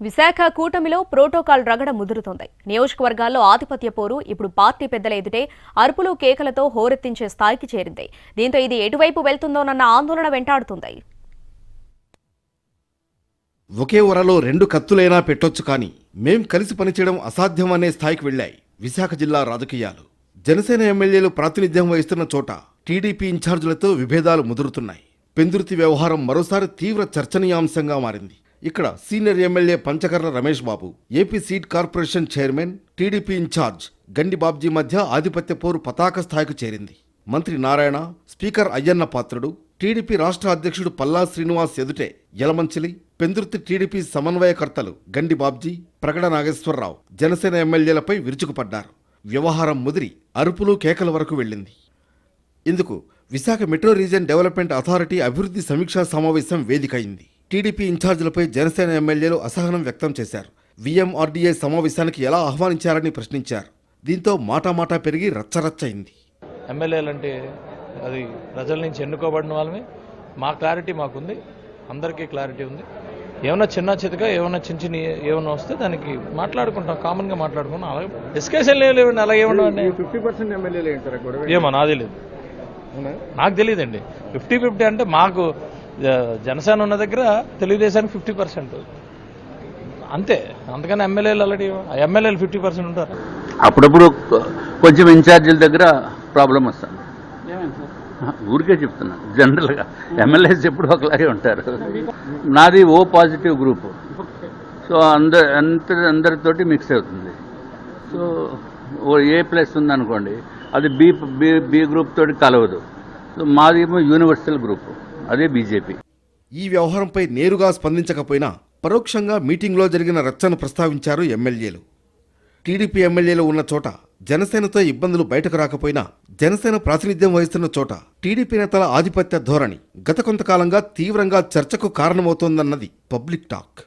విశాఖ కూటమిలో ప్రోటోకాల్ రగడ ముదురుతోంది. నియోజకవర్గాల్లో ఆధిపత్య పోరు ఇప్పుడు పార్టీ పెద్దల ఎదుటే అరుపులు కేకలతో హోరెత్తించే స్థాయికి చేరింది. దీంతో ఇది ఎటువైపు వెళ్తుందోనన్న ఆందోళన వెంటాడుతుంది. ఒకే వరలో రెండు కత్తులైనా పెట్టొచ్చు కానీ మేం కలిసి పనిచేయడం అసాధ్యం అనే స్థాయికి వెళ్లాయి విశాఖ జిల్లా రాజకీయాలు. జనసేన ఎమ్మెల్యేలు ప్రాతినిధ్యం వహిస్తున్న చోట టీడీపీ ఇన్ఛార్జీలతో విభేదాలు ముదురుతున్నాయి. పెందుర్తి వ్యవహారం మరోసారి తీవ్ర చర్చనీయాంశంగా మారింది. ఇక్కడ senior MLA Panchakarla Ramesh Babu, AP seed corporation chairman, TDP incharge Gandi Babji మధ్య ఆధిపత్య పోరు పతాక స్థాయికి చేరింది. మంత్రి నారాయణ, స్పీకర్ అయ్యన్న పాత్రుడు, టీడీపీ రాష్ట్ర అధ్యక్షుడు పల్లా శ్రీనివాస్ ఎదుటే యలమంచిలి, పెందుర్తి టీడీపీ సమన్వయకర్తలు గండి బాబ్జీ, ప్రగడ నాగేశ్వరరావు జనసేన ఎమ్మెల్యేలపై విరుచుకుపడ్డారు. వ్యవహారం ముదిరి అరుపులు కేకల వరకు వెళ్ళింది. ఇందుకు Visakha metro region development authority అభివృద్ధి సమీక్షా సమావేశం వేదికైంది. టీడీపీ ఇన్ఛార్జీలపై జనసేన ఎమ్మెల్యేలు అసహనం వ్యక్తం చేశారు. వీఎంఆర్డీఏ సమావేశానికి ఎలా ఆహ్వానించారని ప్రశ్నించారు. దీంతో మాటామాటా పెరిగి రచ్చరచ్చయింది. ఎమ్మెల్యేలంటే అది ప్రజల నుంచి ఎన్నుకోబడిన వాళ్ళమే. మా క్లారిటీ మాకుంది, అందరికీ క్లారిటీ ఉంది. ఏమన్నా చిన్న చితగా ఏమన్నా చిన్న ఏమన్నా వస్తే దానికి మాట్లాడుకుంటాం, కామన్గా మాట్లాడుకుంటాం. అలాగే డిస్కషన్ లేవండి. అలాగే ఏమన్నా 50% ఎమ్మెల్యేలు ఏమో నాది లేదు, నాకు తెలియదండి. 50-50 అంటే మాకు జనసేన ఉన్న దగ్గర తెలుగుదేశానికి 50% అంతే. అందుకని ఎమ్మెల్యేలు అలాంటి ఎమ్మెల్యేలు 50% ఉంటారు. అప్పుడప్పుడు కొంచెం ఇన్ఛార్జీల దగ్గర ప్రాబ్లం వస్తుంది. ఊరికే చెప్తున్నా, జనరల్గా ఎమ్మెల్యేస్ ఎప్పుడు ఒకలాగే ఉంటారు. నాది ఓ పాజిటివ్ గ్రూపు, సో అందరితోటి మిక్స్ అవుతుంది. సో ఓ A+ ఉందనుకోండి, అది బి గ్రూప్ తోటి కలవదు. సో మాదేమో యూనివర్సల్ గ్రూపు, అదే బీజేపీ. ఈ వ్యవహారంపై నేరుగా స్పందించకపోయినా పరోక్షంగా మీటింగ్లో జరిగిన రచ్చను ప్రస్తావించారు ఎమ్మెల్యేలు. టీడీపీ ఎమ్మెల్యేలు ఉన్న చోట జనసేనతో ఇబ్బందులు బయటకు రాకపోయినా జనసేన ప్రాతినిధ్యం వహిస్తున్న చోట టీడీపీ నేతల ఆధిపత్య ధోరణి గత కొంతకాలంగా తీవ్రంగా చర్చకు కారణమవుతోందన్నది పబ్లిక్ టాక్.